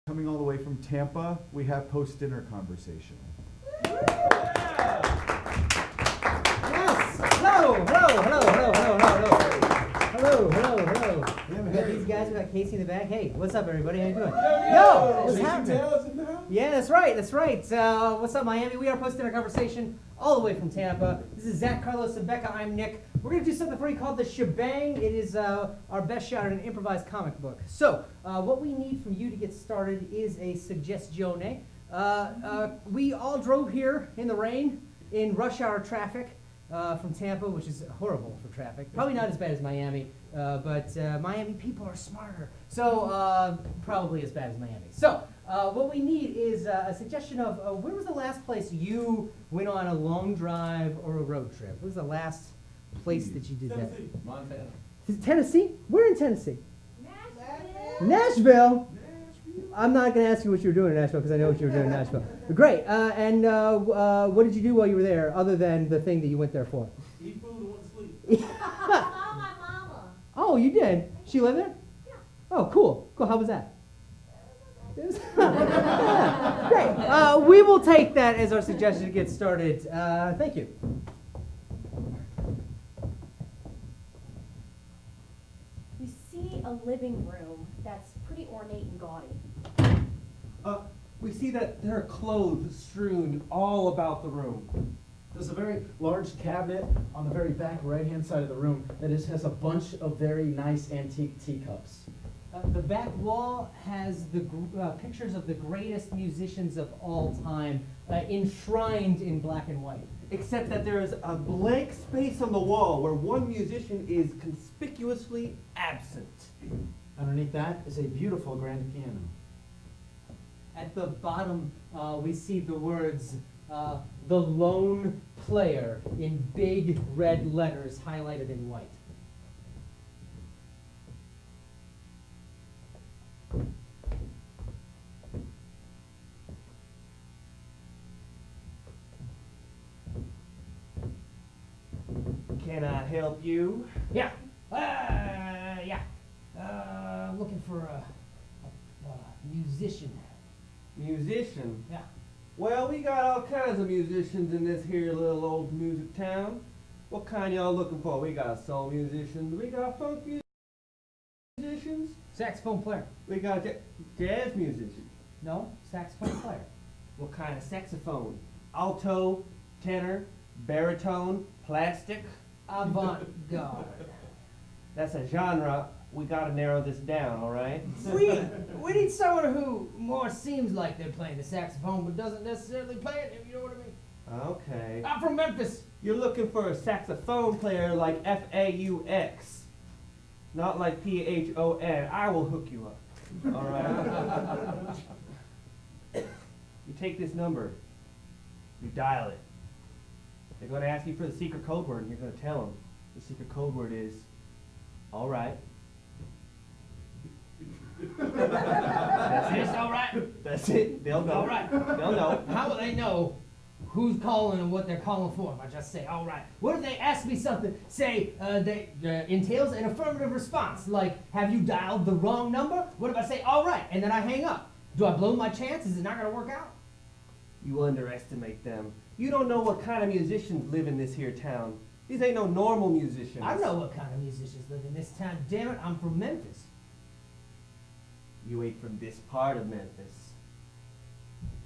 Coming all the way from Tampa, we have post-dinner conversation. Yes! Hello, hello, hello, hello, hello, hello, hello, hello, hello. We got these guys, we got Casey in the back. Hey, what's up, everybody? How you doing? Yo, what's happening? Yeah, that's right, that's right. What's up, Miami? We are post-dinner conversation all the way from Tampa. This is Zach, Carlos, and Becca. I'm Nick. We're going to do something for you called the shebang. It is our best shot at an improvised comic book. So, what we need from you to get started is a suggestion. We all drove here in the rain, in rush hour traffic from Tampa, which is horrible for traffic. Probably not as bad as Miami, but Miami people are smarter. So, probably as bad as Miami. So, what we need is a suggestion of where was the last place you went on a long drive or a road trip? What was the last place that you did Tennessee. that? Montana. Tennessee? Where in Tennessee? Nashville. Nashville? I'm not going to ask you what you were doing in Nashville because I know what you were doing in Nashville. Great. And what did you do while you were there other than the thing that you went there for? Eat food and went to sleep. I saw my mama. Oh, you did? She lived there? Yeah. Oh, cool. Cool. How was that? Yeah. Great. We will take that as our suggestion to get started. Thank you. We see a living room that's pretty ornate and gaudy. We see that there are clothes strewn all about the room. There's a very large cabinet on the very back right-hand side of the room that has a bunch of very nice antique teacups. The back wall has the pictures of the greatest musicians of all time enshrined in black and white. Except that there is a blank space on the wall where one musician is conspicuously absent. Underneath that is a beautiful grand piano. At the bottom, we see the words, "The Lone Player," in big red letters highlighted in white. Can I help you? Yeah. Yeah. Looking for a musician. Musician? Yeah. Well, we got all kinds of musicians in this here little old music town. What kind y'all looking for? We got soul musicians, we got funk musicians, Saxophone player. we got jazz musicians. No, saxophone player. What kind of saxophone? Alto, tenor, baritone, plastic? Avant-garde. That's a genre. We gotta narrow this down, all right? We need someone who more seems like they're playing the saxophone but doesn't necessarily play it, if you know what I mean. Okay. I'm from Memphis. You're looking for a saxophone player like F-A-U-X, not like P-H-O-N. I will hook you up, all right? You take this number, you dial it. They're gonna ask you for the secret code word, and you're gonna tell them the secret code word is, all right. That's It's it. all right. That's it. They'll know. All right. They'll know. How will they know who's calling and what they're calling for if I just say, all right? What if they ask me something, say, that entails an affirmative response, like, have you dialed the wrong number? What if I say, all right, and then I hang up? Do I blow my chance? Is it not going to work out? You underestimate them. You don't know what kind of musicians live in this here town. These ain't no normal musicians. I know what kind of musicians live in this town. Damn it, I'm from Memphis. You ain't from this part of Memphis.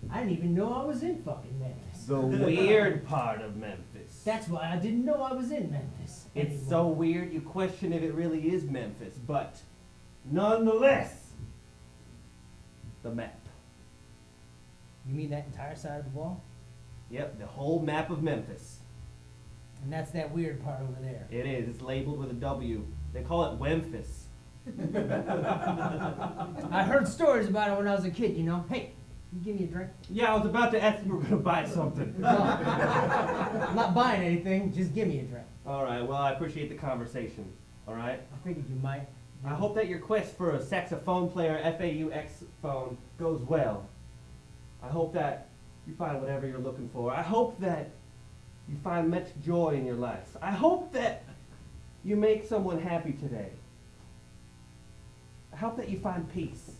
I didn't even know I was in fucking Memphis. The weird part of Memphis. That's why I didn't know I was in Memphis. It's anymore. so weird you question if it really is Memphis, but nonetheless, the map. You mean that entire side of the wall? Yep, the whole map of Memphis. And that's that weird part over there. It is. It's labeled with a W. They call it Wemphis. I heard stories about it when I was a kid, you know. Hey, you give me a drink? Yeah, I was about to ask if you were going to buy something. No, I'm not buying anything. Just give me a drink. All right, well, I appreciate the conversation. All right? I figured you might. I hope that your quest for a saxophone player, F-A-U-X phone, goes well. I hope that you find whatever you're looking for. I hope that you find much joy in your life. I hope that you make someone happy today. I hope that you find peace.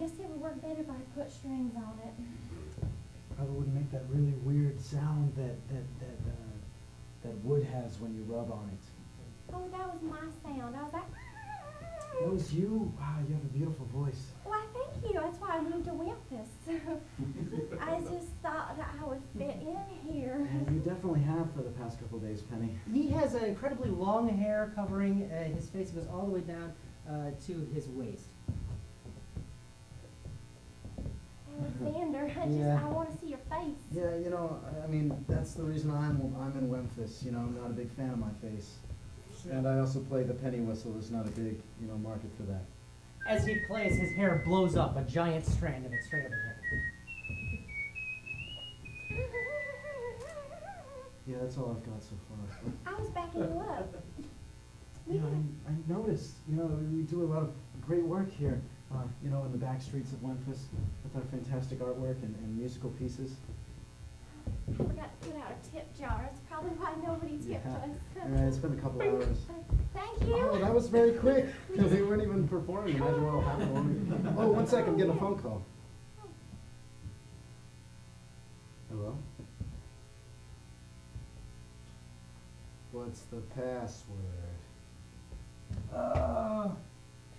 guess it would work better if I put strings on it. Probably wouldn't make that really weird sound that wood has when you rub on it. Oh, that was my sound. I was like, That was you? Wow, you have a beautiful voice. why, thank you. That's why I moved to Memphis. I just thought that I would fit in here. And you definitely have for the past couple of days, Penny. He has incredibly long hair covering his face. It goes all the way down to his waist. Alexander, I Yeah. want to see your face. Yeah, you know, I mean, that's the reason I'm in Memphis. You know, I'm not a big fan of my face. And I also play the penny whistle. There's not a big, market for that. As he plays, his hair blows up, a giant strand of it straight over here. Yeah, that's all I've got so far. I was backing you up. You know, I noticed, we do a lot of great work here, in the back streets of Memphis with our fantastic artwork and musical pieces. I forgot to put out a tip jar. That's probably why nobody tipped Yeah. us. It's been a couple hours. Thank you. Oh, that was very quick, because they weren't even performing. Imagine what'll happen when we... Oh, 1 second, I'm getting a phone call. Hello? What's the password?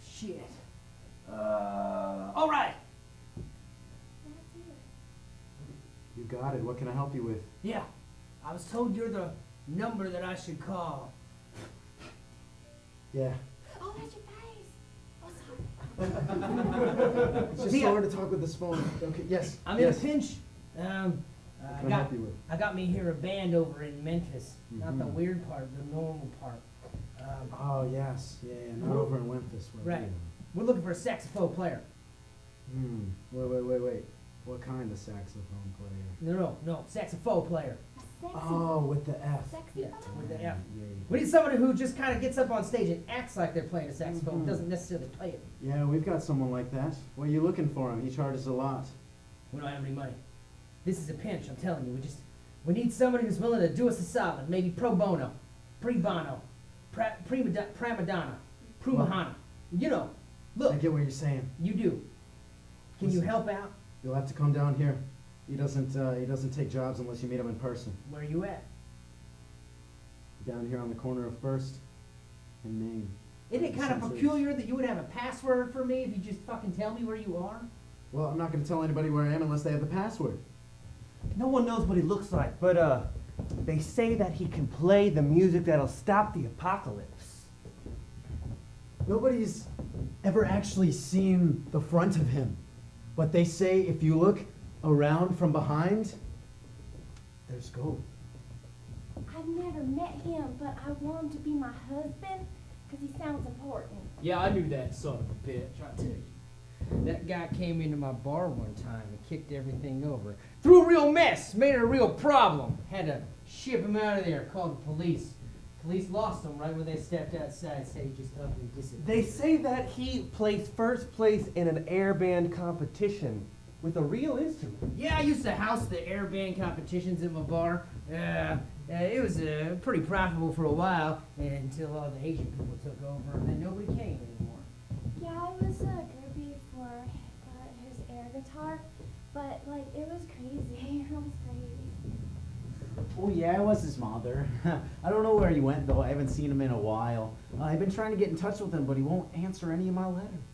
Shit. All right. That's it. You got it. What can I help you with? Yeah, I was told you're the number that I should call. Yeah. Oh, that's your face. Oh, sorry. It's just Yeah. so hard to talk with this phone. Okay, yes. I'm yes. in a pinch. What I can I help you with? I got me here a band over in Memphis. Not the Mhm. weird part, the normal part. Oh, yes. Yeah, not over in Memphis. Where Right. we are. We're looking for a saxophone player. Wait. What kind of saxophone player? No, saxophone player. A sexy, Oh, with the F. sexy Yeah, phone. with the F. Yeah. We need somebody who just kind of gets up on stage and acts like they're playing a saxophone, Mhm. doesn't necessarily play it. Yeah, we've got someone like that. What are you looking for him? He charges a lot. We don't have any money. This is a pinch, I'm telling you. We need somebody who's willing to do us a solid, maybe pro bono, pre bono, prima donna, prumahana. I Look, get what you're saying. you do. Can you Listen. help out? You'll have to come down here. He doesn't take jobs unless you meet him in person. Where are you at? Down here on the corner of First and Main. Isn't it kind of Some peculiar that you would have a password for me if you just fucking tell me where you are? Well, I'm not going to tell anybody where I am unless they have the password. No one knows what he looks like, but they say that he can play the music that'll stop the apocalypse. Nobody's ever actually seen the front of him. But they say if you look around from behind, there's gold. I've never met him, but I want him to be my husband because he sounds important. Yeah, I knew that son of a bitch, I tell you. That guy came into my bar one time and kicked everything over. Threw a real mess, made it a real problem. Had to ship him out of there, called the police. Police lost him right when they stepped outside, said he just ugly disappeared. They say that he placed first place in an air band competition with a real instrument. Yeah, I used to house the air band competitions at my bar. It was pretty profitable for a while until all the Asian people took over and then nobody came anymore. Yeah, I was a groupie for his air guitar, but like it was crazy. It was crazy. Oh yeah, it was his mother. I don't know where he went though. I haven't seen him in a while. I've been trying to get in touch with him, but he won't answer any of my letters.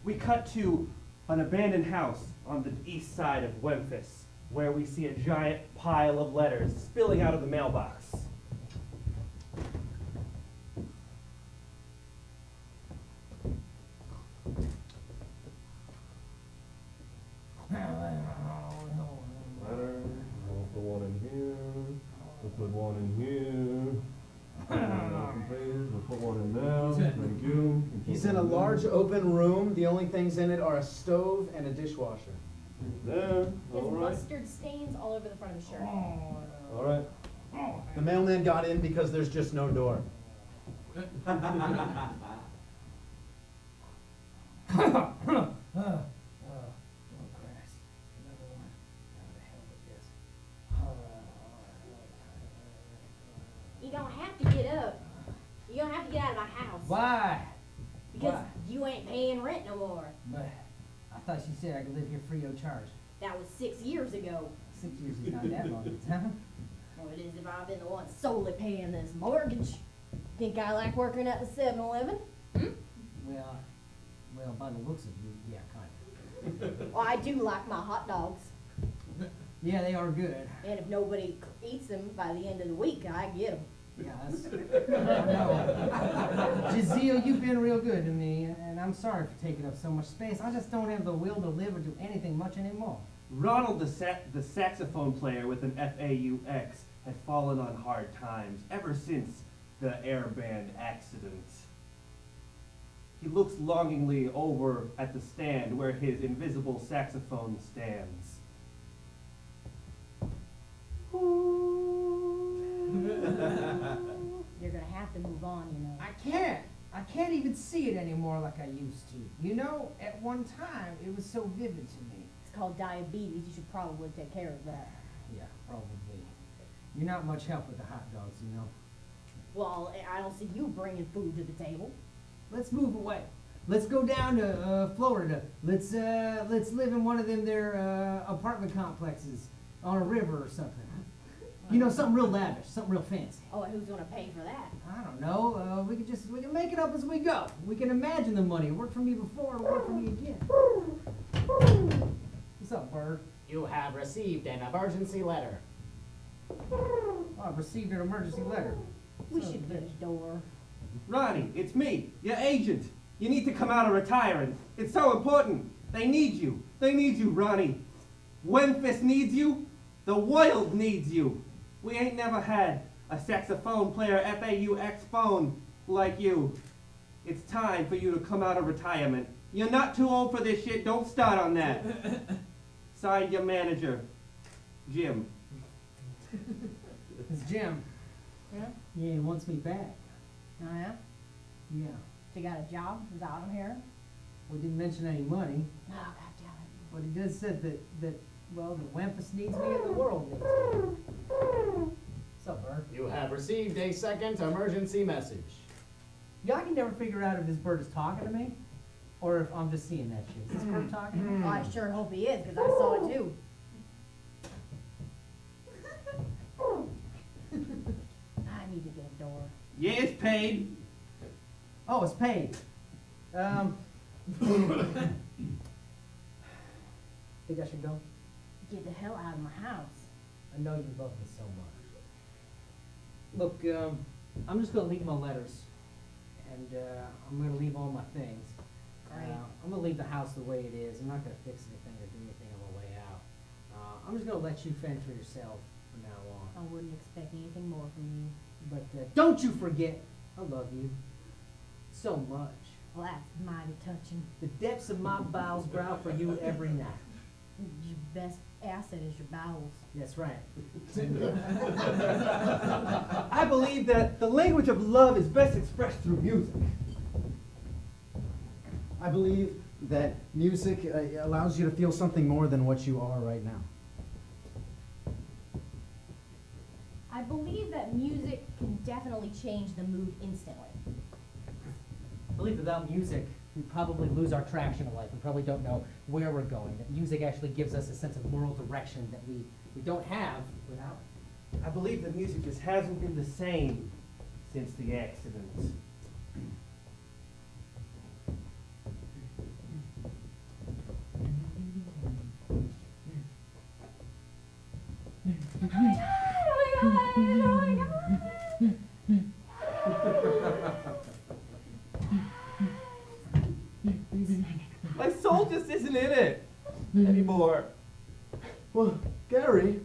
We cut to an abandoned house on the east side of Memphis, where we see a giant pile of letters spilling out of the mailbox. Letter, we'll put one in here, we'll put one in here. We'll put one in there, thank you. He's in a large open room. The only things in it are a stove and a dishwasher. There, He has alright, mustard stains all over the front of his shirt. alright. The mailman got in because there's just no door. You don't have to get up. You don't have to get out of my house. Why? Because Why? you ain't paying rent no more. But I thought you said I could live here free of charge. That was 6 years ago. 6 years is not that long a time. Well, it is if I've been the one solely paying this mortgage. Think I like working at the 7-Eleven? Well, by the looks of you, yeah, kind of. Well, I do like my hot dogs. Yeah, they are good. And if nobody eats them by the end of the week, I get them. Yeah, that's. No. Jazeel, you've been real good to me, and I'm sorry for taking up so much space. I just don't have the will to live or do anything much anymore. Ronald, the saxophone player with an FAUX, had fallen on hard times ever since the air band accident. He looks longingly over at the stand where his invisible saxophone stands. You're gonna have to move on, you know. I can't even see it anymore like I used to. You know, at one time, it was so vivid to me. It's called diabetes. You should probably take care of that. Yeah, probably. You're not much help with the hot dogs, you know. Well, I don't see you bringing food to the table. Let's move away. Let's go down to Florida. Let's live in one of them there apartment complexes on a river or something. You know, something real lavish, something real fancy. Oh, and who's gonna pay for that? I don't know. We can make it up as we go. We can imagine the money. It worked for me before. It'll work for me again. What's up, Bird? You have received an emergency letter. Oh, I've received an emergency letter. We Son of should a get a bitch. door. Ronnie, it's me, your agent. You need to come out of retirement. It's so important. They need you. They need you, Ronnie. Memphis needs you. The world needs you. We ain't never had a saxophone player FAUX phone like you. It's time for you to come out of retirement. You're not too old for this shit. Don't start on that. Signed, your manager, Jim. It's Jim. Yeah? Yeah, he wants me back. Oh, yeah? Yeah. So you got a job? Is that what I'm hearing? We didn't mention any money, Oh, God damn it. but he just said that well, the Memphis needs me and the world needs me. What's up, Bird? You have received a second emergency message. Yeah, I can never figure out if this bird is talking to me or if I'm just seeing that shit. Is this bird talking to me? Well, I sure hope he is, because I saw it too. I need to get a door. Yeah, it's paid. Oh, it's paid. Think I should go? Get the hell out of my house. I know you love me so much. Look, I'm just gonna leave my letters, and I'm gonna leave all my things. Great. I'm gonna leave the house the way it is. I'm not gonna fix anything or do anything on my way out. I'm just gonna let you fend for yourself from now I on. wouldn't expect anything more from you. But don't you forget, I love you so much. Well, that's mighty touching. The depths of my bowels growl for you every night. Your best asset is your bowels. That's right. I believe that the language of love is best expressed through music. I believe that music allows you to feel something more than what you are right now. I believe that music can definitely change the mood instantly. I believe without music, we probably lose our traction in life. We probably don't know where we're going. That music actually gives us a sense of moral direction that we don't have without it. I believe that music just hasn't been the same since the accident. My soul just isn't in it anymore. Well, Gary,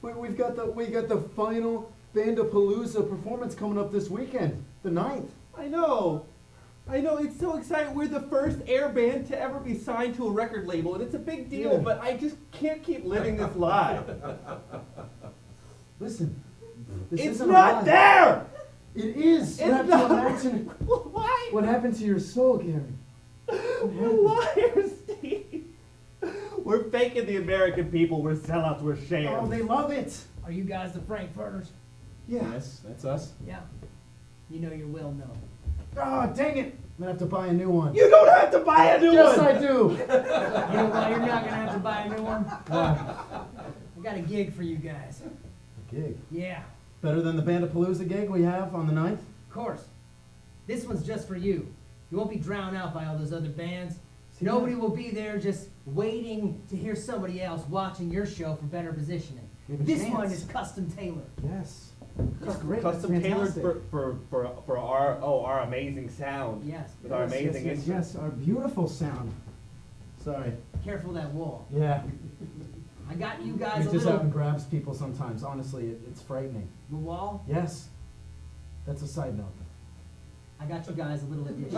we got the final Bandapalooza performance coming up this weekend, the 9th. I know, it's so exciting. We're the first air band to ever be signed to a record label, and it's a big deal, Yeah. but I just can't keep living this lie. Listen, this It's isn't a not lie. there! It is. You It's have not. to imagine Why? what happened to your soul, Gary. We're liars, Steve. We're faking the American people. We're sellouts. We're shams. Oh, they love it. Are you guys the Frankfurters? Yeah. Yes, that's us. Yeah. You know you're well known. Oh, dang it. gonna have to buy a new one. You don't have to buy a new Yes, one! I do. You know why you're not gonna have to buy a new one? I got a gig for you guys. A gig. Yeah, Better than the Bandapalooza gig we have on the 9th? of course. This one's just for you. You won't be drowned out by all those other bands. See Nobody that? will be there just waiting to hear somebody else watching your show for better positioning. We have a This chance. one is custom tailored. Yes. That's great. Custom That's tailored fantastic. for our amazing sound. Yes. With our amazing yes, instruments. our beautiful sound. Sorry. Careful of that wall. Yeah. I got you guys It a just little. out and grabs people sometimes. Honestly, it's frightening. The wall. Yes. That's a side note. I got you guys a little addition.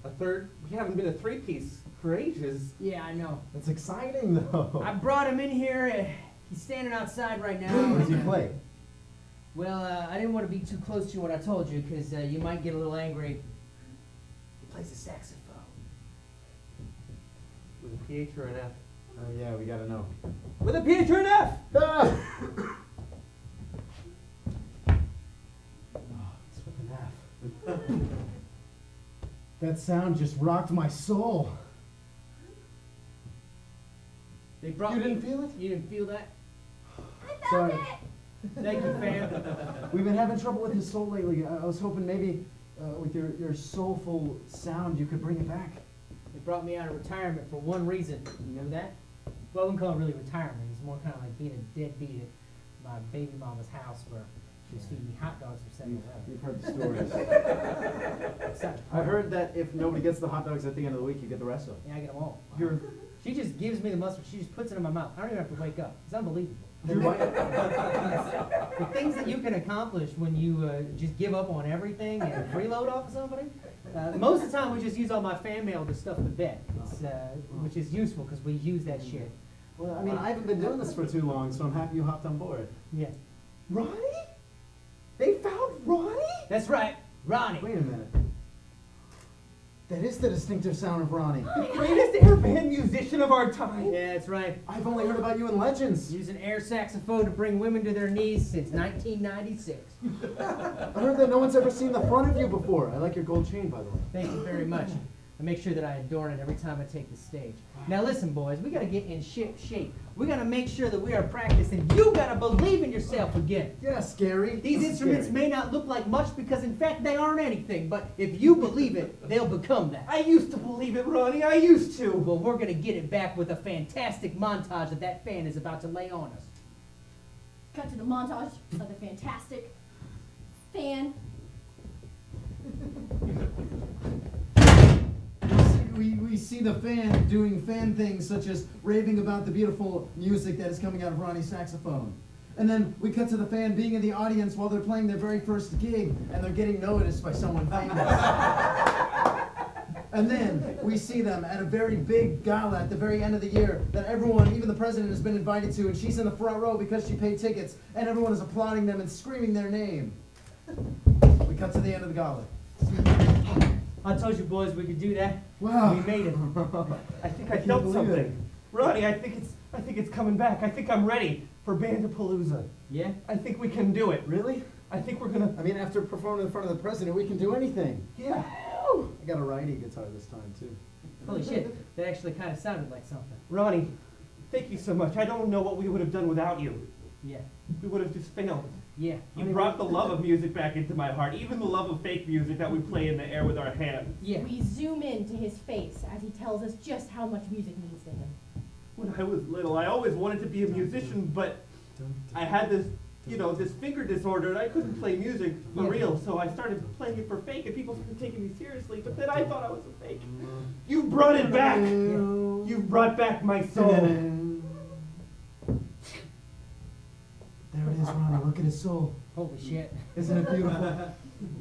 A third, we haven't been a three-piece for ages. Yeah, I know. That's exciting though. I brought him in here. He's standing outside right now. What does he play? Well, I didn't want to be too close to what I told you because you might get a little angry. He plays the saxophone. With a PH or an F? Oh yeah, we gotta know. With a PH or an F! Ah! Oh, it's with an F. That sound just rocked my soul. They brought You me- didn't feel it? You didn't feel that? I Sorry. felt it. Thank you, fam. We've been having trouble with his soul lately. I was hoping maybe with your soulful sound you could bring it back. They brought me out of retirement for one reason. You know that? Well, I wouldn't call it really retirement. It was more kind of like being a deadbeat at my baby mama's house where she was feeding me hot dogs for 7-Eleven. You've heard the stories. Except- I heard that if nobody gets the hot dogs at the end of the week, you get the rest of them. Yeah, I get them all. You're, She just gives me the mustard. She just puts it in my mouth. I don't even have to wake up. It's unbelievable. you're right. The things that you can accomplish when you just give up on everything and freeload off of somebody. Most of the time, we just use all my fan mail to stuff the bed, which is useful because we use that shit. Well, I mean, I haven't been doing this for too long, so I'm happy you hopped on board. Yeah, Ronnie? They found Ronnie? that's right, Ronnie. Wait a minute. That is the distinctive sound of Ronnie. The greatest air band musician of our time? Yeah, that's right. I've only heard about you in legends. Using air saxophone to bring women to their knees since 1996. I heard that no one's ever seen the front of you before. I like your gold chain, by the way. Thank you very much. I make sure that I adorn it every time I take the stage. Now listen, boys, we gotta get in shape. We gotta make sure that we are practicing. You gotta believe in yourself again. Yes, Gary. These This is instruments Gary. may not look like much because in fact they aren't anything, but if you believe it, they'll become that. I used to believe it, Ronnie. I used to. Well, we're gonna get it back with a fantastic montage that fan is about to lay on us. Cut to the montage of the fantastic fan. We see the fan doing fan things such as raving about the beautiful music that is coming out of Ronnie's saxophone. And then we cut to the fan being in the audience while they're playing their very first gig and they're getting noticed by someone famous. And then we see them at a very big gala at the very end of the year that everyone, even the president, has been invited to, and she's in the front row because she paid tickets, and everyone is applauding them and screaming their name. We cut to the end of the gala. I told you boys we could do that. Wow. We made it. I think I can't felt believe something. it. Ronnie, I think it's coming back. I think I'm ready for Bandapalooza. Yeah? I think we can do it. Really? I think we're gonna. I mean, after performing in front of the president, we can do anything. Yeah. I got a righty guitar this time, too. Holy shit, that actually kind of sounded like something. Ronnie, thank you so much. I don't know what we would have done without you. Yeah. We would have just failed. Yeah. You brought the love of music back into my heart, even the love of fake music that we play in the air with our hands. Yeah. We zoom into his face as he tells us just how much music means to him. When I was little, I always wanted to be a musician, but I had this, this finger disorder, and I couldn't play music for Yeah. real, so I started playing it for fake, and people started taking me seriously, but then I thought I was a fake. You brought it back! You brought back my soul. There it is, Ronnie. Look at his soul. Holy shit. Isn't it beautiful?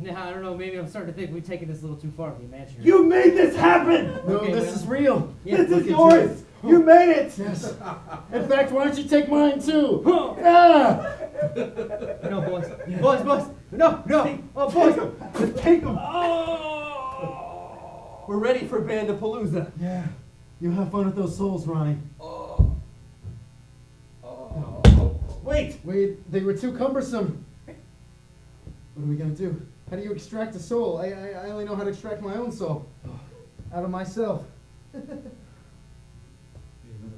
Now, I don't know, maybe I'm starting to think we've taken this a little too far, the imaginary. You made this happen! No, Okay, this well- is real. Yeah. This Look is at yours! You made it! Yes. In fact, why don't you take mine too? Ah! No, boys. Boys. No. Oh, boys. Just take them! We're ready for Bandapalooza. Yeah. You have fun with those souls, Ronnie. Wait! Wait, they were too cumbersome. What are we gonna do? How do you extract a soul? I only know how to extract my own soul. Out of myself. We're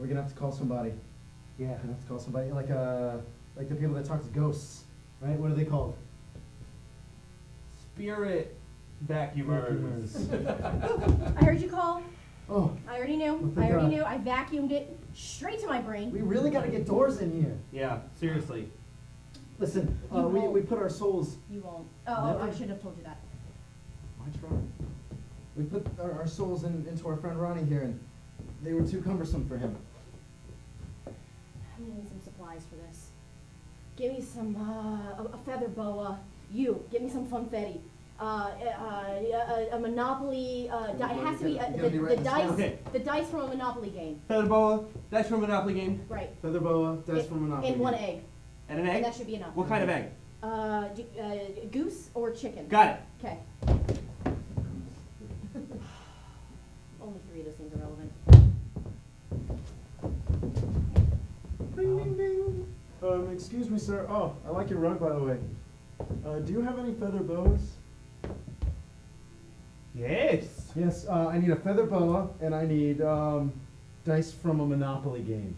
gonna have to call somebody. Yeah. We're gonna have to call somebody like the people that talk to ghosts, right? What are they called? Spirit vacuumers. I heard you call. Oh, I already knew. Well, I thank already God. knew. I vacuumed it straight to my brain. we really gotta get doors in here. Yeah, seriously. Listen, You won't. we put our souls. You won't. Oh, I Never. should have told you that. My try. We put our souls into our friend Ronnie here, and they were too cumbersome for him. I'm gonna need some supplies for this. Give me some, a feather boa. You, give me some funfetti. A Monopoly, it has to be, You gotta be the writing this dice, down. Okay. the dice from a Monopoly game. Feather boa, dice from Monopoly game, Right. Feather boa, dice And- from Monopoly. And one egg. and an And egg. that should be enough. What kind of egg? Goose or chicken? Got it. Okay. Only 3 of those things are relevant. Ding, ding, ding. Excuse me, sir. Oh, I like your rug, by the way. Do you have any feather boas? Yes. Yes, I need a feather boa, and I need dice from a Monopoly game.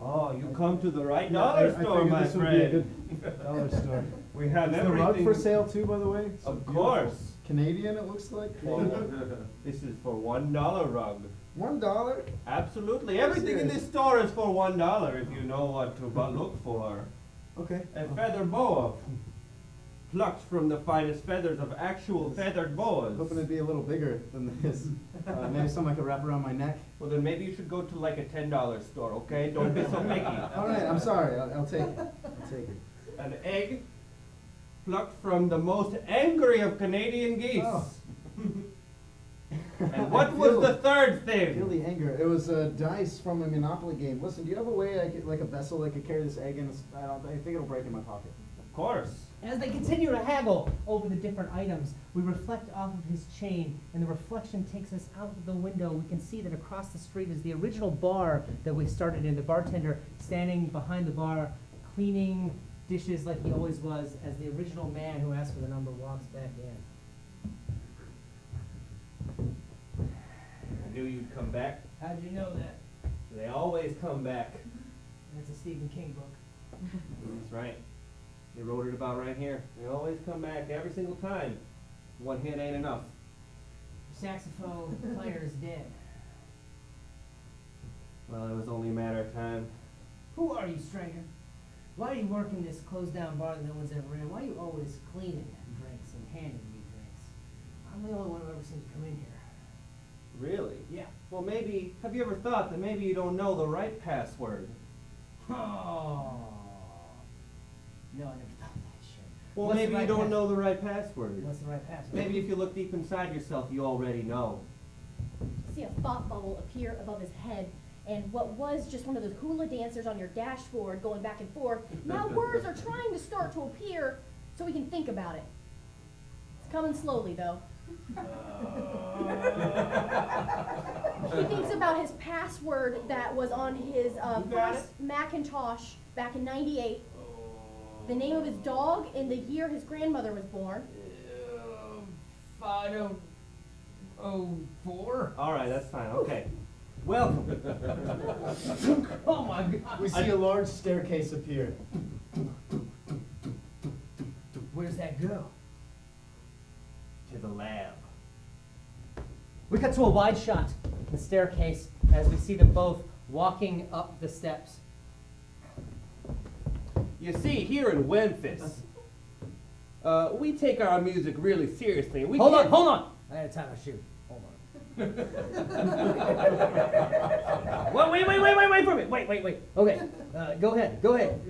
Oh, you come to the right Yeah, dollar I store, figured my this would be a friend. good dollar store. We have Is the everything. rug for sale too, by the way? It's Of beautiful. course. Canadian, it looks like. This is for $1 rug. $1. Absolutely. Everything in this store is for $1 if you know what to look for. Okay. A feather boa plucked from the finest feathers of actual feathered boas. Hoping it'd be a little bigger than this. Maybe something I could wrap around my neck. Well, then maybe you should go to like a $10 store, okay? Don't be so picky. All right, I'm sorry. I'll take it. I'll take it. An egg plucked from the most angry of Canadian geese. Oh. And what was the third Feel thing? the anger. It was dice from a Monopoly game. Listen, do you have a way I could, like a vessel I could carry this egg in? I think it'll break in my pocket. Of course. As they continue to haggle over the different items, we reflect off of his chain, and the reflection takes us out of the window. We can see that across the street is the original bar that we started in. The bartender standing behind the bar, cleaning dishes like he always was, as the original man who asked for the number walks back in. I knew you'd come back. How did you know that? They always come back. That's a Stephen King book. That's right. They wrote it about right here. They always come back every single time. One hit ain't enough. The saxophone player is dead. Well, it was only a matter of time. Who are you, stranger? Why do you work in this closed down bar that no one's ever in? Why are you always cleaning drinks and handing me drinks? I'm the only one who ever seems to come in here. Really? Yeah. Well, maybe, have you ever thought that maybe you don't know the right password? Oh. No, I never thought that shit. Well, What's the maybe you right don't pass- know the right password. What's the right password? Maybe if you look deep inside yourself, you already know. See a thought bubble appear above his head, and what was just one of those hula dancers on your dashboard going back and forth, now words are trying to start to appear so we can think about it. It's coming slowly, though. He thinks about his password that was on his got first Macintosh back in '98, the name of his dog, and the year his grandmother was born. 5004. All right, that's fine. Okay. Welcome. Oh my god. We see a large staircase appear. Where's that go? To the lab. We cut to a wide shot in the staircase as we see them both walking up the steps. You see, here in Memphis, we take our music really seriously. And we Hold on, can't- hold on. I had time to shoot. Hold on. wait for me. Wait. Okay, go ahead.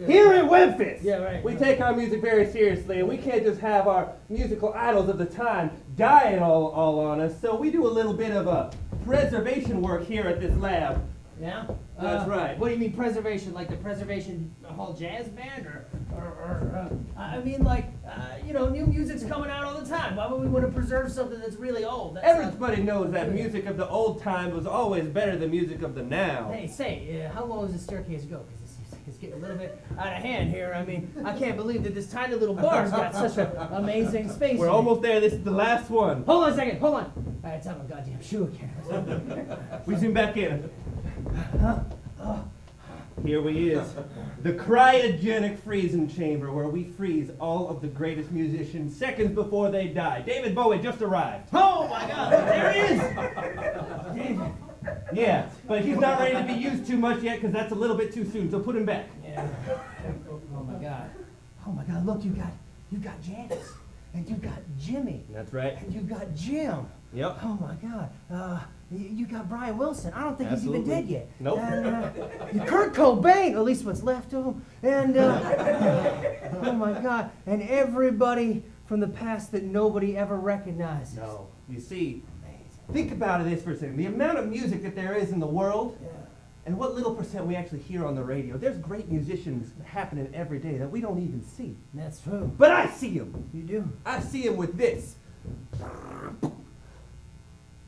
Here in Memphis, Yeah, right. we take our music very seriously, and we can't just have our musical idols of the time dying all on us. So we do a little bit of a preservation work here at this lab. Yeah? That's right. What do you mean preservation? Like the Preservation Hall Jazz Band? I mean like, new music's coming out all the time. Why would we want to preserve something that's really old? That's not- Everybody knows that music of the old times was always better than music of the now. Hey, say, how long does the staircase go? Because this seems It's getting a little bit out of hand here. I mean, I can't believe that this tiny little bar's got such an amazing space. We're in it. almost there. This is the last one. Hold on a second. Hold on. I gotta tie my goddamn shoe again. We zoom back in. Here we is. The cryogenic freezing chamber where we freeze all of the greatest musicians seconds before they die. David Bowie just arrived. Oh my God! There he is. David. Yeah, but he's not ready to be used too much yet because that's a little bit too soon, so put him back. Yeah. Oh my God. Oh my God. Look, you got Janice, and you got Jimmy, That's right. and you got Jim. Yep. Oh my God. You got Brian Wilson. I don't think he's Absolutely. even dead yet. Nope. And Kurt Cobain, at least what's left of him. And oh my God. And everybody from the past that nobody ever recognizes. No. You see, think about this for a second. The amount of music that there is in the world, Yeah. and what little percent we actually hear on the radio. There's great musicians happening every day that we don't even see. That's true. But I see them. You do. I see them with this.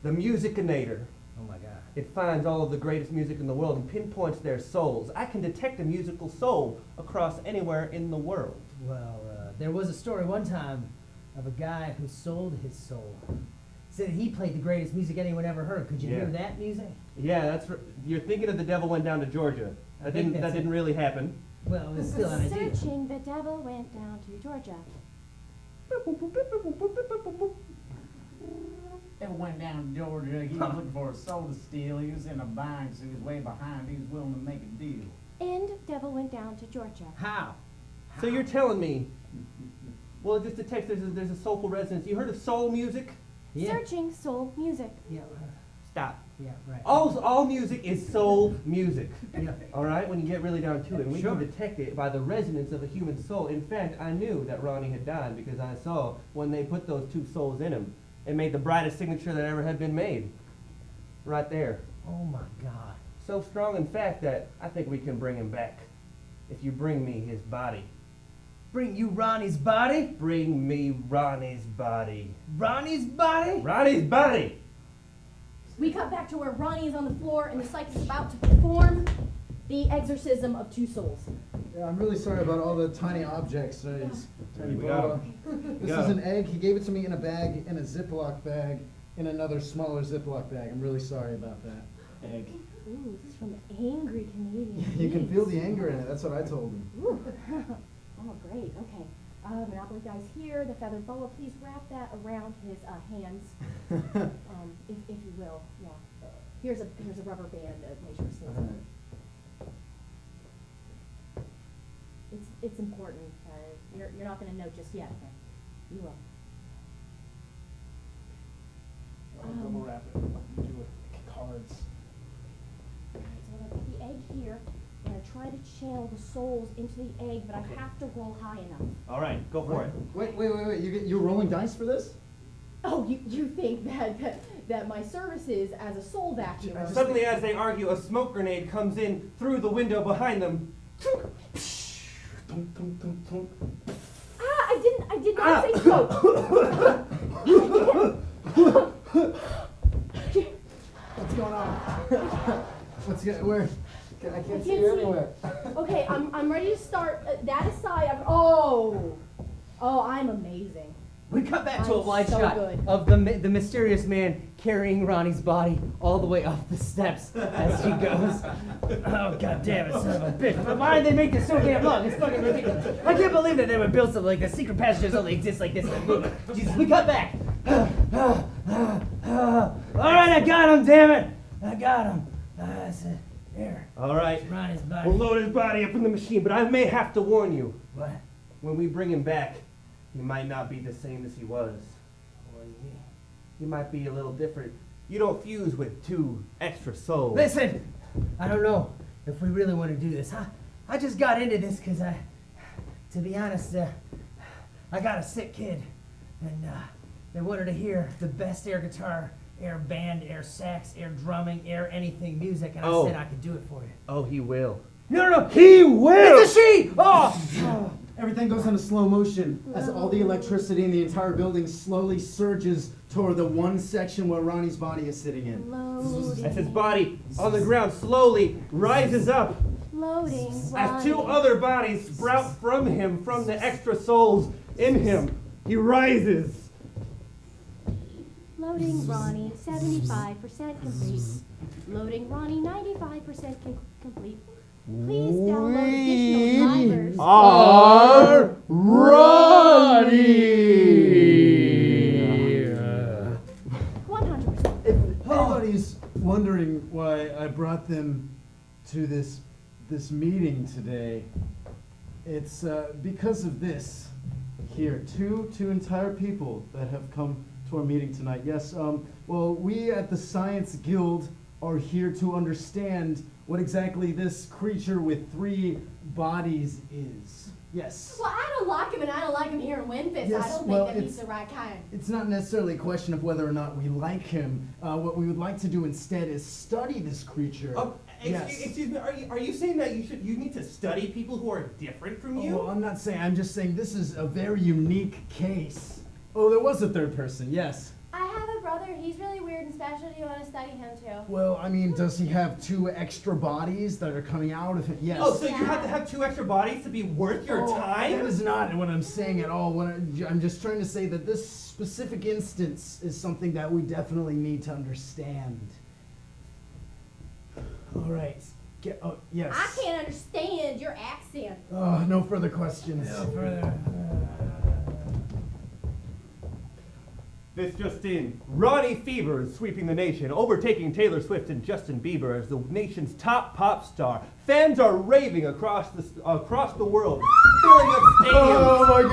The Musicinator. Oh my God. It finds all of the greatest music in the world and pinpoints their souls. I can detect a musical soul across anywhere in the world. Well, there was a story one time of a guy who sold his soul. Said he played the greatest music anyone ever heard. Could you Yeah. hear that music? Yeah, you're thinking of The Devil Went Down to Georgia. I That think didn't that's it. really happen. Well, it's still an idea. Searching, the devil went down to Georgia. Devil went down to Georgia. He was looking for a soul to steal. He was in a bind, so he was way behind. He was willing to make a deal. And devil went down to Georgia. How? So you're telling me, well, just the text, there's a soulful resonance. You heard of soul music? Yeah. Searching soul music. Yeah. Stop. Yeah. Right. All music is soul music. Yeah. All right, when you get really down to it, and we Sure. can detect it by the resonance of a human soul. In fact, I knew that Ronnie had died because I saw when they put those two souls in him, it made the brightest signature that ever had been made. Right there. Oh my God. So strong, in fact, that I think we can bring him back. If you bring me his body. Bring you Ronnie's body? Bring me Ronnie's body. Ronnie's body? Ronnie's body! We cut back to where Ronnie is on the floor and the psychic is about to perform the exorcism of two souls. Yeah, I'm really sorry about all the tiny objects. Tiny We got boa. 'em. This is an egg. He gave it to me in a bag, in a Ziploc bag, in another smaller Ziploc bag. I'm really sorry about that. Egg. Ooh, this is from angry Canadian. You can Geeks. feel the anger in it. That's what I told him. Ooh. Oh, great. Okay. Monopoly guy's here. The feather boa. Please wrap that around his hands, if you will. Yeah. Here's a rubber band to make sure it stays on. It's important. You're not going to know just yet. You will. Double wrap it. Do it cards. Alright, so I'm gonna put the egg here. I'm gonna try to channel the souls into the egg, but I have to roll high enough. All right, go for it. Wait. You're rolling dice for this? Oh, you think that my services as a soul vacuumer. Suddenly, as they argue, a smoke grenade comes in through the window behind them. I did not say smoke. What's going on? Where? I can't see can't you see. anywhere. Okay, I'm ready to start. That aside, I'm amazing. We cut back to a I'm wide so shot good. of the mysterious man carrying Ronnie's body all the way up the steps as he goes. Oh, God damn it, son of a bitch. But why did they make this so damn long? It's fucking ridiculous. I can't believe that they would build something like this. Secret passages only exist like this in the movie. Jesus, we cut back. All right, I got him, damn it. I got him. That's it. There. All right, Ronnie's body. we'll load his body up in the machine, but I may have to warn you. What? When we bring him back, he might not be the same as he was. What do you mean? He might be a little different. You don't fuse with two extra souls. Listen, I don't know if we really want to do this. I just got into this because to be honest, I got a sick kid, and they wanted to hear the best air guitar, air band, air sax, air drumming, air anything music, and I said I could do it for you. Oh, he will. No, he will! It's a she! Oh! Everything goes into slow motion as all the electricity in the entire building slowly surges toward the one section where Ronnie's body is sitting in. Loading. As his body on the ground slowly rises up Loading, As two Ronnie. other bodies sprout from him, from the extra souls in him, he rises. Loading, Ronnie, 75% complete. Loading, Ronnie, 95% complete. Please download additional fibers. Ronnie! 100%. If anybody's wondering why I brought them to this meeting today, it's because of this here. Two entire people that have come to our meeting tonight. Yes, well, we at the Science Guild are here to understand what exactly this creature with 3 bodies is. Yes. Well, I don't like him, and I don't like him here in Memphis. Yes, I don't well, think that he's it's- the right kind. It's not necessarily a question of whether or not we like him. What we would like to do instead is study this creature. Excuse me, are you saying that you need to study people who are different from you? Well, I'm not saying, I'm just saying this is a very unique case. Oh, there was a third person, yes. I have a brother. He's really weird and special. Do you want to study him too? Well, I mean, does he have 2 extra bodies that are coming out of him? Yes. Oh, so you have to have 2 extra bodies to be worth your time? That is not what I'm saying at all. I'm just trying to say that this specific instance is something that we definitely need to understand. All right. Yes. I can't understand your accent. No further questions. No further. This just in. Ronnie Fever is sweeping the nation, overtaking Taylor Swift and Justin Bieber as the nation's top pop star. Fans are raving across the world, filling up stadiums. Oh my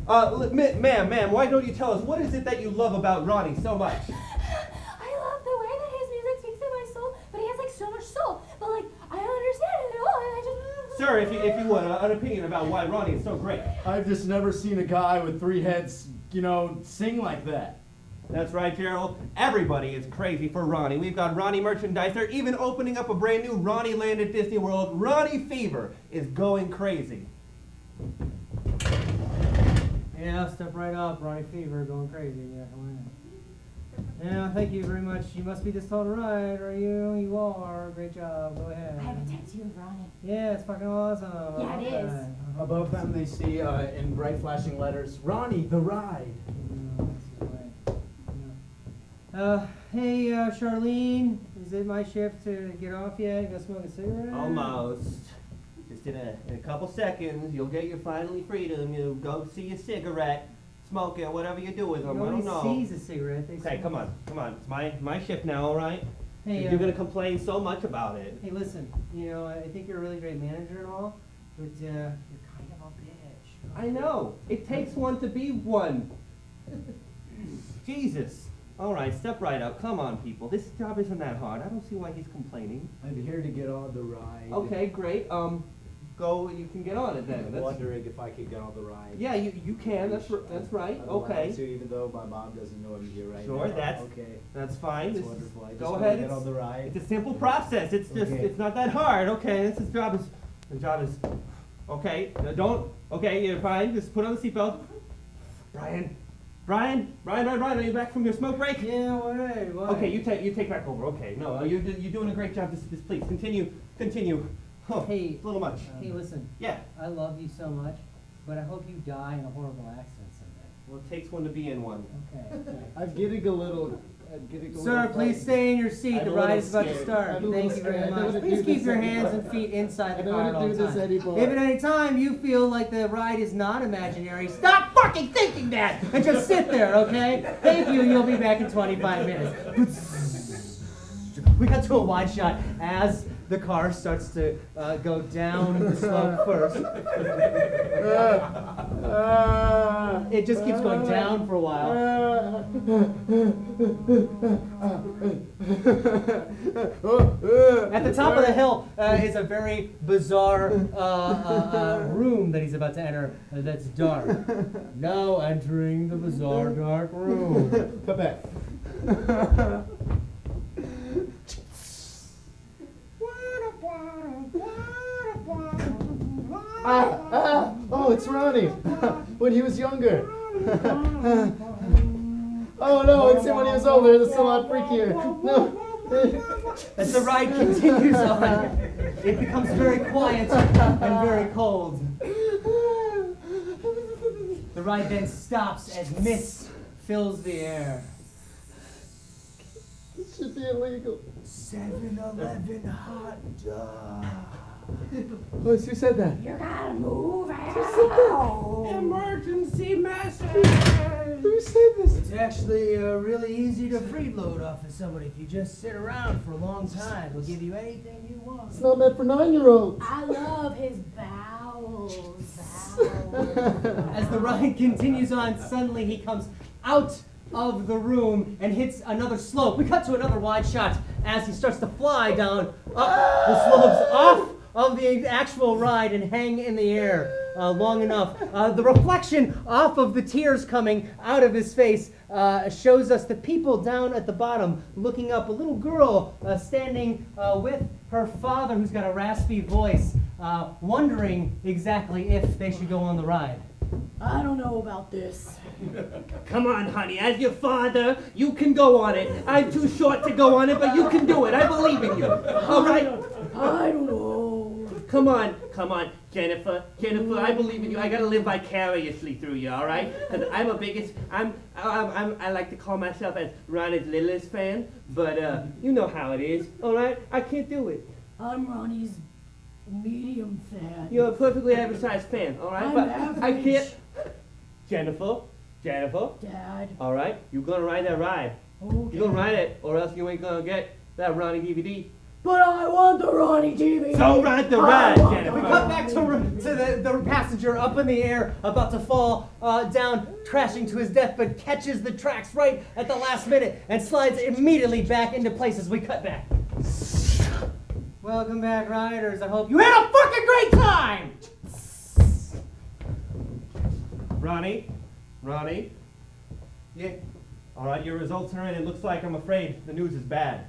God! Ma'am, why don't you tell us what is it that you love about Ronnie so much? I love the way that his music speaks to my soul, but he has like so much soul. But like I don't understand it at all, and I just. Sir, if you would, an opinion about why Ronnie is so great. I've just never seen a guy with 3 heads, sing like that. That's right, Gerald. Everybody is crazy for Ronnie. We've got Ronnie merchandise. They're even opening up a brand new Ronnie Land at Disney World. Ronnie Fever is going crazy. Yeah, step right up. Ronnie Fever going crazy. Yeah, come on in. Yeah, thank you very much. You must be just all right, or you are. Great job. Go ahead. I have a tattoo of Ronnie. Yeah, it's fucking awesome. Yeah, I it love is. that. Above them, they see in bright flashing letters, Ronnie the Ride. Hey, Charlene, is it my shift to get off yet? Go smoke a cigarette? Almost. Just in a couple seconds, you'll get your finally freedom. You'll go see a cigarette, smoke it, whatever you do with them. I don't know. Nobody sees a cigarette. They Okay, see come on. It's my shift now, all right? Hey, You're gonna complain so much about it. Hey, listen. I think you're a really great manager and all, but you're kind of a bitch. I know. It takes one to be one. Jesus. All right, step right up. Come on, people. This job isn't that hard. I don't see why he's complaining. I'm here to get on the ride. Okay, great. Go. You can get on it then. I'm wondering if I could get on the ride. Yeah, you can. That's right. I'm allowed Okay. to, even though my mom doesn't know I'm here right Sure, now. that's okay. That's fine. That's This is- wonderful. I just Go wanna ahead. get on the ride. It's a simple process. It's just Okay. it's not that hard. Okay, the job is okay. Don't okay, you're fine. Just put on the seatbelt. Brian, are you back from your smoke break? Yeah, what? Okay, you take back over. Okay, no, you're doing a great job. Just please continue. Oh, Hey, it's a little much. Hey, listen. Yeah. I love you so much, but I hope you die in a horrible accident someday. Well, it takes one to be in one. Okay. I'm getting a little. Sir, please stay in your seat. I'm The a ride little is about to scared. start. I'm a Thank little you very scared. I don't much. wanna Please do keep this your anymore. hands and feet inside I the don't car wanna at all do this times. anymore. If at any time you feel like the ride is not imaginary, stop fucking thinking that and just sit there, okay? Thank you. You'll be back in 25 minutes. We got to a wide shot as the car starts to go down the slope first. It just keeps going down for a while. At the top of the hill is a very bizarre room that he's about to enter that's dark. Now entering the bizarre dark room. Come back. Oh, it's Ronnie. When he was younger. Oh no, it's him when he was older. That's a lot freakier. No. As the ride continues on, it becomes very quiet and very cold. The ride then stops as mist fills the air. This should be illegal. 7-Eleven hot dog. Who said that? You gotta move out. Emergency message! Who said this? It's actually really easy to freeload off of somebody if you just sit around for a long time. They'll give you anything you want. It's not meant for 9-year-olds. I love his bowels. As the ride continues on, suddenly he comes out of the room and hits another slope. We cut to another wide shot as he starts to fly down up the slopes off of the actual ride and hang in the air long enough. The reflection off of the tears coming out of his face shows us the people down at the bottom looking up. A little girl standing with her father who's got a raspy voice, wondering exactly if they should go on the ride. I don't know about this. Come on, honey. As your father, you can go on it. I'm too short to go on it, but you can do it. I believe in you. All right? I don't know. Come on, Jennifer. Jennifer, I believe in you. I gotta live vicariously through you, all right? Because I'm a biggest. I like to call myself as Ronnie's littlest fan, but you know how it is, all right? I can't do it. I'm Ronnie's medium fan. You're a perfectly average sized fan, all right? I'm but I average. can't. Jennifer, Dad. all right? You're gonna ride that ride. Okay. You're gonna ride it, or else you ain't gonna get that Ronnie DVD. But I want the Ronnie TV. So ride the ride, Jennifer. We cut back to the passenger up in the air, about to fall down, crashing to his death, but catches the tracks right at the last minute and slides immediately back into place as we cut back. Welcome back, riders. I hope you had a fucking great time! Ronnie? Yeah. All right, your results are in. It looks like, I'm afraid, the news is bad.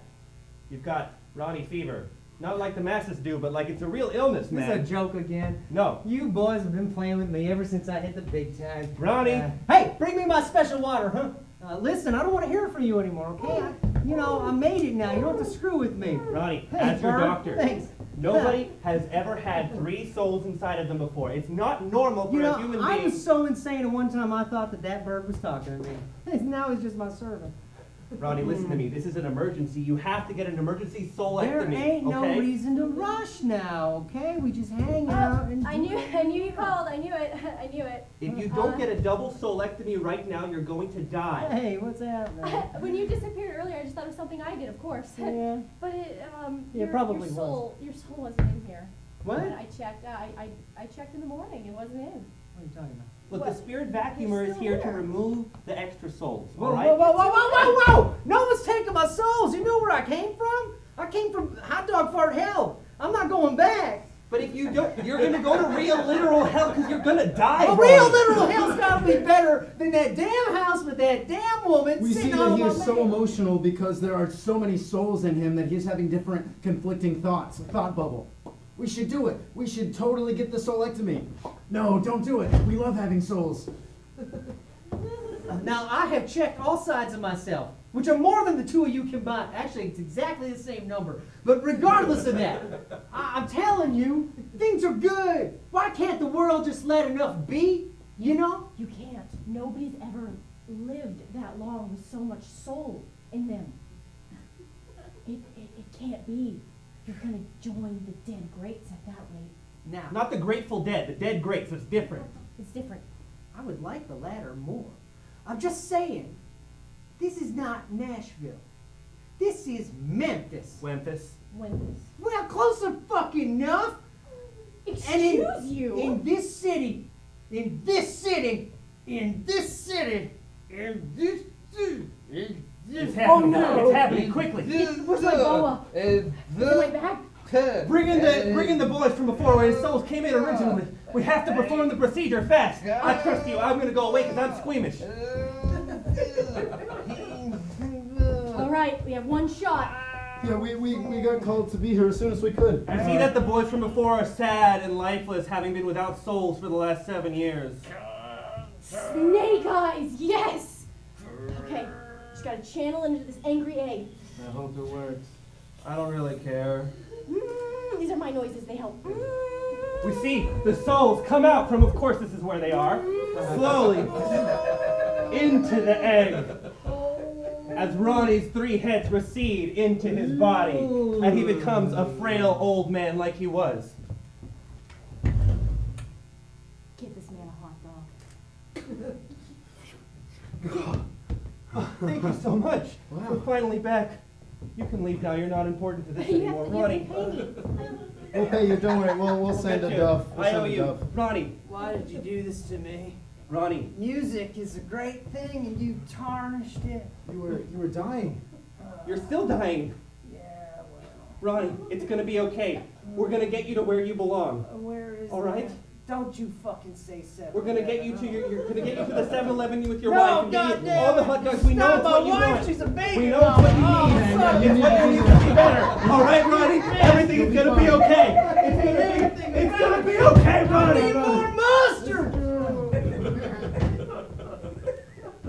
You've got Ronnie fever. Not like the masses do, but like it's a real illness, This man. is a joke again. No. You boys have been playing with me ever since I hit the big time. Ronnie. Hey, bring me my special water, huh? Listen, I don't want to hear from you anymore, okay? I made it now. You don't have to screw with me. Ronnie, Hey, as your Bird. doctor, Thanks. nobody has ever had 3 souls inside of them before. It's not normal for a human I being. was so insane at one time I thought that bird was talking to me. Now he's just my servant. Ronnie, listen to me. This is an emergency. You have to get an emergency solectomy. There ain't no okay? reason to rush now, okay? We just hang out and I knew you called. I knew it. If you don't get a double solectomy right now, you're going to die. Hey, what's happening? When you disappeared earlier, I just thought it was something I did, of course. Yeah. But it, Yeah, probably your soul wasn't in here. What? But I checked. I checked in the morning. It wasn't in. What are you talking about? Look, What? the spirit vacuumer is still here to there. remove the extra souls. Whoa, all right? whoa, whoa, whoa, whoa, whoa, whoa! No one's taking my souls. You know where I came from? I came from hot dog fart hell. I'm not going back. But if you don't, you're gonna go to real literal hell because you're gonna die. A Ronnie. real literal hell's gotta be better than that damn house with that damn woman We see sitting that on he my is so leg. emotional because there are so many souls in him that he's having different conflicting thoughts. A thought bubble. We should do it. We should totally get the soulectomy. No, don't do it. We love having souls. Now, I have checked all sides of myself, which are more than the two of you combined. Actually, it's exactly the same number. But regardless of that, I'm telling you, things are good. Why can't the world just let enough be? You know? You can't. Nobody's ever lived that long with so much soul in them. It can't be. You're gonna join the dead greats at that rate. Now, Not the Grateful Dead, the dead greats. It's different. It's different. I would like the latter more. I'm just saying, this is not Nashville. This is Memphis. Memphis. When Well, close fucking enough. excuse you. In this city, in this city, It's happening. no. It's happening quickly. Where's my boa? Is it my bag? Bring in the boys from before where his souls came in originally. We have to perform the procedure fast. I trust you. I'm gonna go away because I'm squeamish. All right, we have one shot. Yeah, we got called to be here as soon as we could. I see that the boys from before are sad and lifeless, having been without souls for the last 7 years. Snake eyes, yes. Okay, just gotta channel into this angry egg. I hope it works. I don't really care. These are my noises, they help. We see the souls come out from, of course, this is where they are, slowly into the egg. As Ronnie's 3 heads recede into his body, and he becomes a frail old man like he was. Give this man a hot dog. Thank you so much. Wow. We're finally back. You can leave now. You're not important to this anymore, Ronnie. We'll pay you, don't worry. We'll send a get dove. you. We'll I send owe a you, dove. Ronnie. Why did you do this to me? Ronnie. Music is a great thing, and you tarnished it. You were dying. You're still dying. Yeah, well. Ronnie, it's gonna be okay. We're gonna get you to where you belong. Where is All right? that? Don't you fucking say 7. We're gonna get you to you're gonna get you to the 7-Eleven with your No, wife and get you goddamn all the it. hot dogs. We know Stop, it's my what you wife, want. she's a baby We know it's what you mama. need. Oh, It's fuck. what you need to be better. All right, Ronnie. Everything is gonna be okay. It's gonna be okay, Ronnie. More mustard!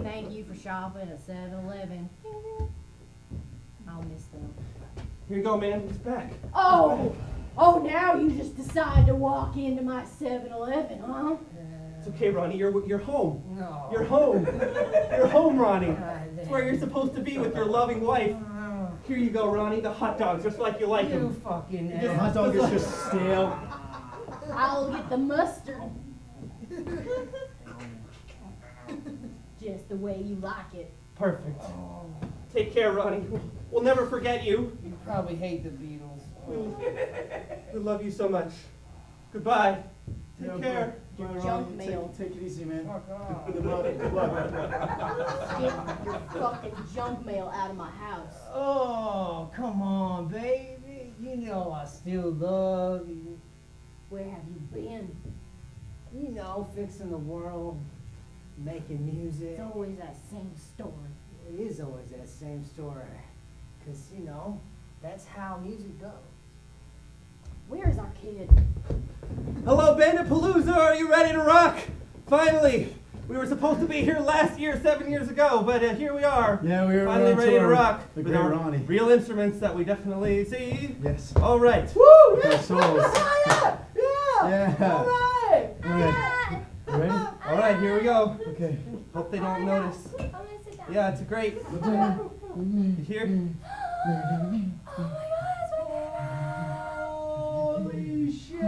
Thank you for shopping at 7-Eleven. I'll miss them. Here you go, man. It's back. Oh, now you just decide to walk into my 7-Eleven, huh? It's okay, Ronnie. You're home. No. You're home. You're home, Ronnie. God It's where you're supposed to be with your loving wife. Here you go, Ronnie. The hot dogs, just like you like You them. fucking Just- ass. Hot dog is just stale. I'll get the mustard. Just the way you like it. Perfect. Take care, Ronnie. We'll never forget you. You probably hate the Beatles. We love you so much. Goodbye. Take care. Your Bye, junk Ronnie. mail. Take it easy, man. Fuck off. Good luck. Good luck. Get your fucking junk mail out of my house. Oh, come on, baby. You know I still love you. Where have you been? You know, fixing the world, making music. It's always that same story. It is always that same story. 'Cause, you know, that's how music goes. Where's our kid? Hello, Bandapalooza. Are you ready to rock? Finally. We were supposed to be here last year, 7 years ago, but here we are. Yeah, we're finally on ready to tour. rock The with great our Ronnie. real instruments that we definitely see. Yes. All right. Woo! Our souls. Yeah! Yeah. All right! All right. You ready? All right, here we go. Okay. Hope they don't notice. I'm gonna sit down. Yeah, it's great. You hear? Holy shit!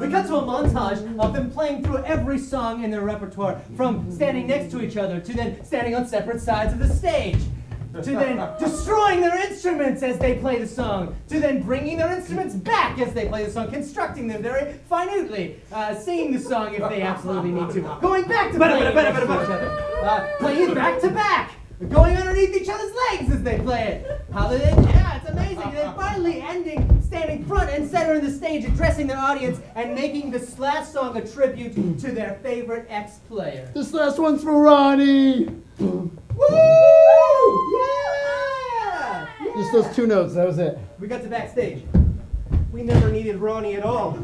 We cut to a montage of them playing through every song in their repertoire, from standing next to each other to then standing on separate sides of the stage, to then destroying their instruments as they play the song, to then bringing their instruments back as they play the song, constructing them very minutely, singing the song if they absolutely need to, going back to playing it next to each other, playing it back to back, going underneath each other's legs as they play it. How they, yeah, it's amazing. And then finally ending, standing front and center in the stage, addressing their audience and making this last song a tribute to their favorite ex-player. This last one's for Ronnie. Woo! Yeah! Just those 2 notes. That was it. We got to backstage. We never needed Ronnie at all.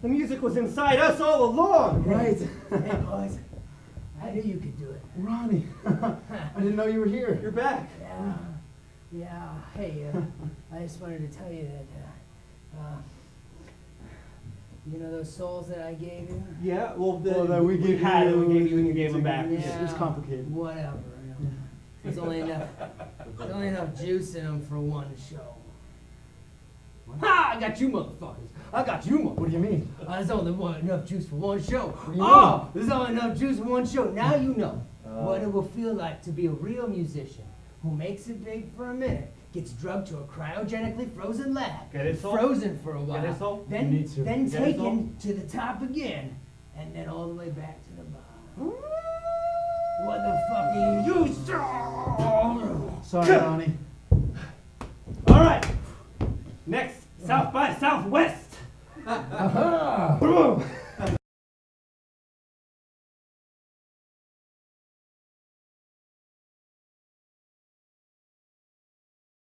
The music was inside us all along. Right. Hey, boys. I knew you could do it. Ronnie. I didn't know you were here. You're back. Yeah. Hey, I just wanted to tell you that, you know those souls that I gave you? Yeah, well, that we gave had it, you, we gave you, and you gave them back. Yeah. It was complicated. Whatever. You know. There's only enough juice in them for one show. Ha! I got you motherfuckers. I got you motherfuckers. What do you mean? There's only enough juice for one show. do you Oh, there's only enough juice for one show. Now you know what it will feel like to be a real musician who makes it big for a minute, gets drugged to a cryogenically frozen lab, Get it, Soul? frozen for a while, Get it, Soul? You need to. then Get it, taken to the top again, and then all the way back to the bottom. What the fuck are you? Sorry, Ronnie. All right. Next, South by Southwest. Aha! Boom.